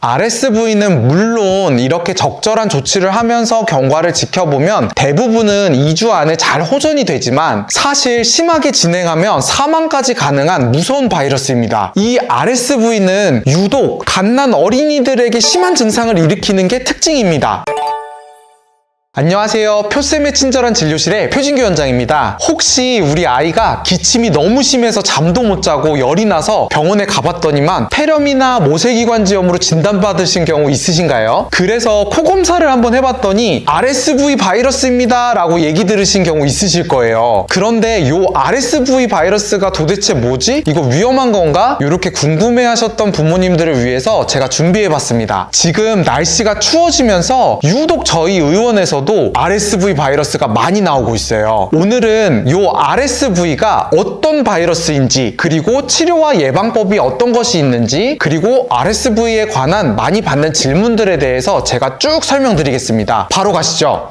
RSV는 물론 이렇게 적절한 조치를 하면서 경과를 지켜보면 대부분은 2주 안에 잘 호전이 되지만 사실 심하게 진행하면 사망까지 가능한 무서운 바이러스입니다. 이 RSV는 유독 갓난 어린이들에게 심한 증상을 일으키는 게 특징입니다. 안녕하세요. 표쌤의 친절한 진료실의 표진규 원장입니다. 혹시 우리 아이가 기침이 너무 심해서 잠도 못 자고 열이 나서 병원에 가봤더니만 폐렴이나 모세기관지염으로 진단받으신 경우 있으신가요? 그래서 코 검사를 한번 해봤더니 RSV 바이러스입니다 라고 얘기 들으신 경우 있으실 거예요. 그런데 요 RSV 바이러스가 도대체 뭐지? 이거 위험한 건가? 이렇게 궁금해하셨던 부모님들을 위해서 제가 준비해봤습니다. 지금 날씨가 추워지면서 유독 저희 의원에서도 RSV 바이러스가 많이 나오고 있어요. 오늘은 요 RSV가 어떤 바이러스인지, 그리고 치료와 예방법이 어떤 것이 있는지, 그리고 RSV에 관한 많이 받는 질문들에 대해서 제가 쭉 설명드리겠습니다. 바로 가시죠.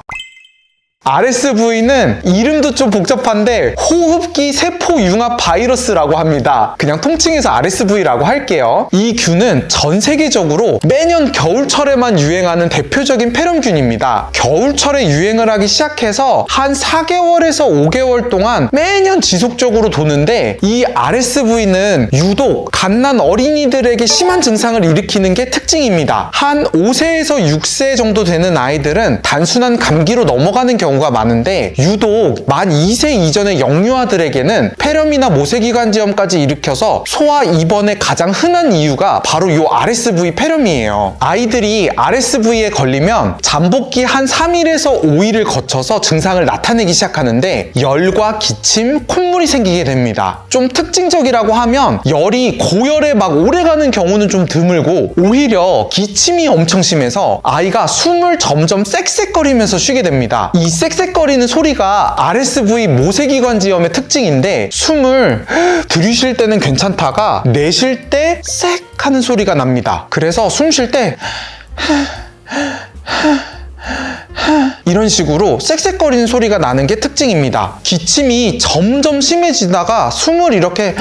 RSV는 이름도 좀 복잡한데 호흡기 세포 융합 바이러스라고 합니다. 그냥 통칭해서 RSV라고 할게요. 이 균은 전 세계적으로 매년 겨울철에만 유행하는 대표적인 폐렴균입니다. 겨울철에 유행을 하기 시작해서 한 4개월에서 5개월 동안 매년 지속적으로 도는데, 이 RSV는 유독 갓난 어린이들에게 심한 증상을 일으키는 게 특징입니다. 한 5세에서 6세 정도 되는 아이들은 단순한 감기로 넘어가는 경우가 많은데, 유독 만 2세 이전의 영유아들에게는 폐렴이나 모세기관지염까지 일으켜서 소아 입원에 가장 흔한 이유가 바로 이 RSV 폐렴이에요. 아이들이 RSV에 걸리면 잠복기 한 3일에서 5일을 거쳐서 증상을 나타내기 시작하는데 열과 기침, 콧물이 생기게 됩니다. 좀 특징적이라고 하면 열이 고열에 막 오래가는 경우는 좀 드물고, 오히려 기침이 엄청 심해서 아이가 숨을 점점 쌕쌕거리면서 쉬게 됩니다. 이 쌕쌕거리는 소리가 RSV 모세기관지염의 특징인데, 숨을 들이쉴 때는 괜찮다가 내쉴 때 쌕 하는 소리가 납니다. 그래서 숨 쉴 때 이런 식으로 쌕쌕거리는 소리가 나는 게 특징입니다. 기침이 점점 심해지다가 숨을 이렇게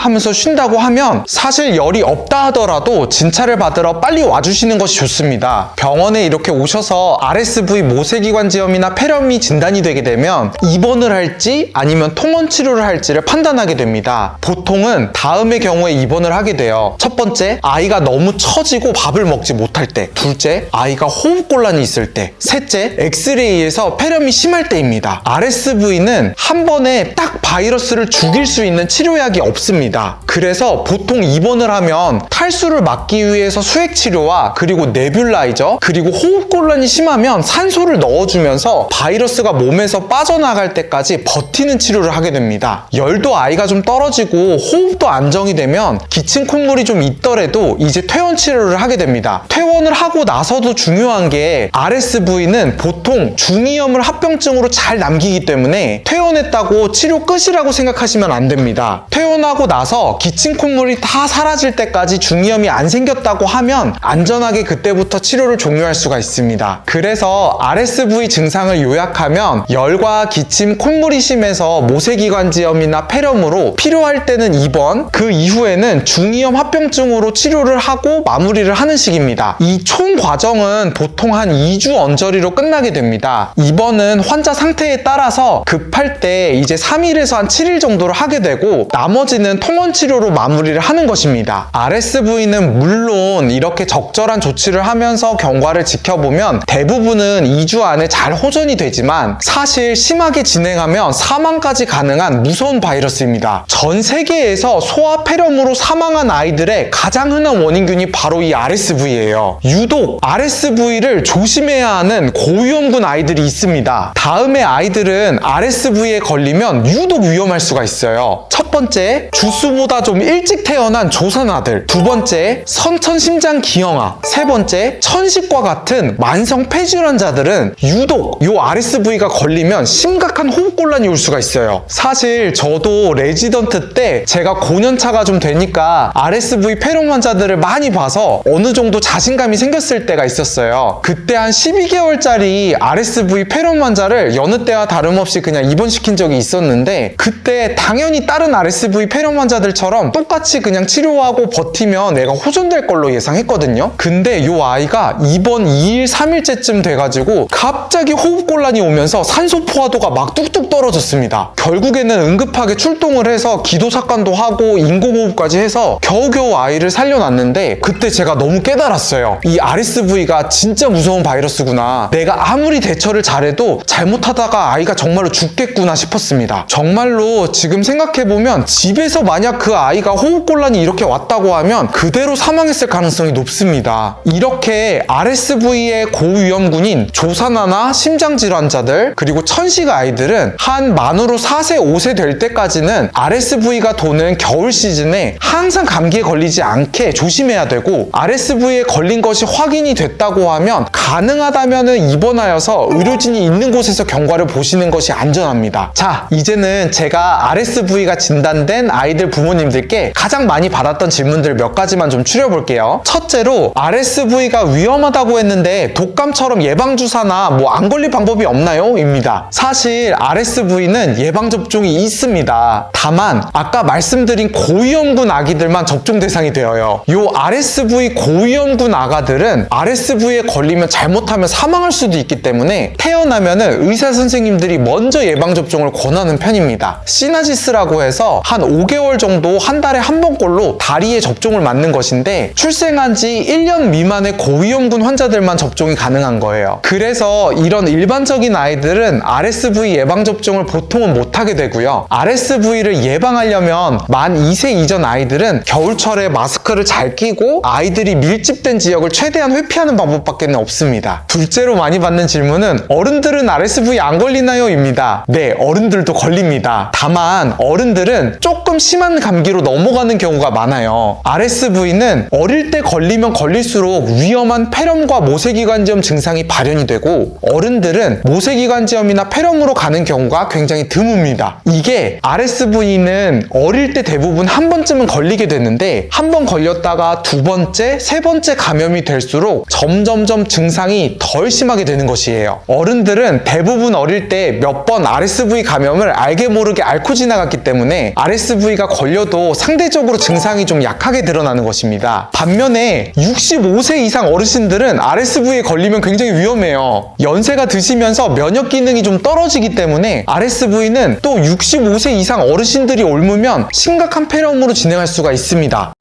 하면서 쉰다고 하면 사실 열이 없다 하더라도 진찰을 받으러 빨리 와주시는 것이 좋습니다. 병원에 이렇게 오셔서 RSV 모세기관지염이나 폐렴이 진단이 되게 되면 입원을 할지 아니면 통원 치료를 할지를 판단하게 됩니다. 보통은 다음의 경우에 입원을 하게 돼요. 첫 번째, 아이가 너무 처지고 밥을 먹지 못할 때. 둘째, 아이가 호흡곤란이 있을 때. 셋째, 엑스레이에서 폐렴이 심할 때입니다. RSV는 한 번에 딱 바이러스를 죽일 수 있는 치료약이 없습니다. 그래서 보통 입원을 하면 탈수를 막기 위해서 수액치료와 그리고 네뷸라이저, 그리고 호흡곤란이 심하면 산소를 넣어주면서 바이러스가 몸에서 빠져나갈 때까지 버티는 치료를 하게 됩니다. 열도 아이가 좀 떨어지고 호흡도 안정이 되면 기침 콧물이 좀 있더라도 이제 퇴원 치료를 하게 됩니다. 퇴원을 하고 나서도 중요한 게 RSV는 보통 중이염을 합병증으로 잘 남기기 때문에 퇴원했다고 치료 끝이라고 생각하시면 안 됩니다. 퇴원하고 나서 기침 콧물이 다 사라질 때까지 중이염이 안 생겼다고 하면 안전하게 그때부터 치료를 종료할 수가 있습니다. 그래서 RSV 증상을 요약하면 열과 기침, 콧물이 심해서 모세기관지염이나 폐렴으로 필요할 때는 입원, 그 이후에는 중이염 합병증으로 치료를 하고 마무리를 하는 식입니다. 이 총 과정은 보통 한 2주 언저리로 끝나게 됩니다. 입원은 환자 상태에 따라서 급할 때 이제 3일에서 한 7일 정도를 하게 되고, 나머지는 통원 치료로 마무리를 하는 것입니다. RSV는 물론 이렇게 적절한 조치를 하면서 경과를 지켜보면 대부분은 2주 안에 잘 호전이 되지만 사실 심하게 진행하면 사망까지 가능한 무서운 바이러스입니다. 전 세계에서 소아 폐렴으로 사망한 아이들의 가장 흔한 원인균이 바로 이 RSV예요. 유독 RSV를 조심해야 하는 고위험군 아이들이 있습니다. 다음에 아이들은 RSV에 걸리면 유독 위험할 수가 있어요. 첫 번째, 주수보다 좀 일찍 태어난 조산아들. 두 번째, 선천심장 기형아. 세 번째, 천식과 같은 만성 폐질환자들은 유독 요 RSV가 걸리면 심각한 호흡곤란이 올 수가 있어요. 사실 저도 레지던트 때 제가 고년차가 좀 되니까 RSV 폐렴 환자들을 많이 봐서 어느 정도 자신감이 생겼을 때가 있었어요. 그때 한 12개월짜리 RSV 폐렴 환자를 여느 때와 다름없이 그냥 입원시킨 적이 있었는데, 그때 당연히 다른 RSV 폐렴 환자들처럼 똑같이 그냥 치료하고 버티면 애가 호전될 걸로 예상했거든요. 근데 요 아이가 입원 2일, 3일째쯤 돼가지고 갑자기 호흡곤란이 오면서 산소 포화도가 막 뚝뚝 떨어졌습니다. 결국에는 응급하게 출동을 해서 기도삭관도 하고 인공호흡까지 해서 겨우겨우 아이를 살려놨는데, 그때 제가 너무 깨달았어요. 이 RSV가 진짜 무서운 바이러스구나. 내가 아무리 대처를 잘해도 잘못하다가 아이가 정말로 죽겠구나 싶었습니다. 정말로 지금 생각해보면 집에서 만약 그 아이가 호흡곤란이 이렇게 왔다고 하면 그대로 사망했을 가능성이 높습니다. 이렇게 RSV의 고위험군인 조산아나 심장질환자들, 그리고 천식 아이들은 한 만으로 4세, 5세 될 때까지는 RSV가 도는 겨울 시즌에 항상 감기에 걸리지 않게 조심해야 되고, RSV에 걸린 것이 확인이 됐다고 하면 가능하다면 입원하여서 의료진이 있는 곳에서 경과를 보시는 것이 안전합니다. 자, 이제는 제가 RSV가 진단된 아이들 부모님들께 가장 많이 받았던 질문들 몇 가지만 좀 추려볼게요. 첫째로, RSV가 위험하다고 했는데 독감처럼 예방주사나 안 걸릴 방법이 없나요? 입니다. 사실 RSV는 예방접종이 있습니다. 다만 아까 말씀드린 고위험군 아기들만 접종 대상이 되어요. 요 RSV 고위험군 아가들은 RSV에 걸리면 잘못하면 사망할 수도 있기 때문에 태어나면은 의사 선생님들이 먼저 예방접종을 권하는 편입니다. 시나지스라고 해서 한 5개월 정도 한 달에 한 번꼴로 다리에 접종을 맞는 것인데, 출생한 지 1년 미만의 고위험군 환자들만 접종이 가능한 거예요. 그래서 이런 일반적인 아이들은 RSV 예방접종을 보통은 못하게 되고요. RSV를 예방하려면 만 2세 이전 아이들은 겨울철에 마스크를 잘 끼고 아이들이 밀집된 지역을 최대한 회피하는 방법밖에 없습니다. 둘째로 많이 받는 질문은 어른들은 RSV 안 걸리나요? 입니다. 네, 어른들도 걸립니다. 다만 어른들은 조금 심한 감기로 넘어가는 경우가 많아요. RSV는 어릴 때 걸리면 걸릴수록 위험한 폐렴과 모세기관지염 증상이 발현이 되고, 어른들은 모세기관지염이나 폐렴으로 가는 경우가 굉장히 드뭅니다. 이게 RSV는 어릴 때 대부분 한 번쯤은 걸리게 되는데, 한 번 걸렸다가 두 번째, 세 번째 감염이 될수록 점점점 증상이 덜 심하게 되는 것이에요. 어른들은 대부분 어릴 때 몇 번 RSV 감염을 알게 모르게 앓고 지나갔기 때문에 RSV가 걸려도 상대적으로 증상이 좀 약하게 드러나는 것입니다. 반면에 65세 이상 어르신들은 RSV에 걸리면 굉장히 위험해요. 연세가 드시면서 면역 기능이 좀 떨어지기 때문에 RSV는 또 65세 이상 어르신들이 옮으면 심각한 폐렴으로 진행할 수가 있습니다.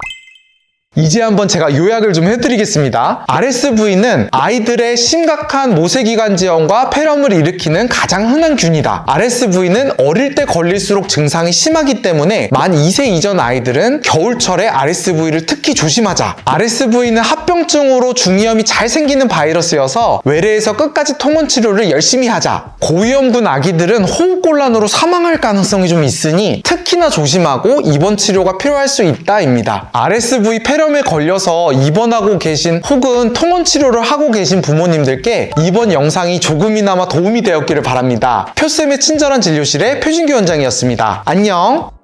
이제 한번 제가 요약을 좀 해드리겠습니다. RSV는 아이들의 심각한 모세기관지염과 폐렴을 일으키는 가장 흔한 균이다. RSV는 어릴 때 걸릴수록 증상이 심하기 때문에 만 2세 이전 아이들은 겨울철에 RSV를 특히 조심하자. RSV는 합병증으로 중이염이 잘 생기는 바이러스여서 외래에서 끝까지 통원 치료를 열심히 하자. 고위험군 아기들은 호흡곤란으로 사망할 가능성이 좀 있으니 특히나 조심하고 입원 치료가 필요할 수 있다입니다. RSV 폐렴에 걸려서 입원하고 계신 혹은 통원 치료를 하고 계신 부모님들께 이번 영상이 조금이나마 도움이 되었기를 바랍니다. 표쌤의 친절한 진료실의 표준규 원장이었습니다. 안녕!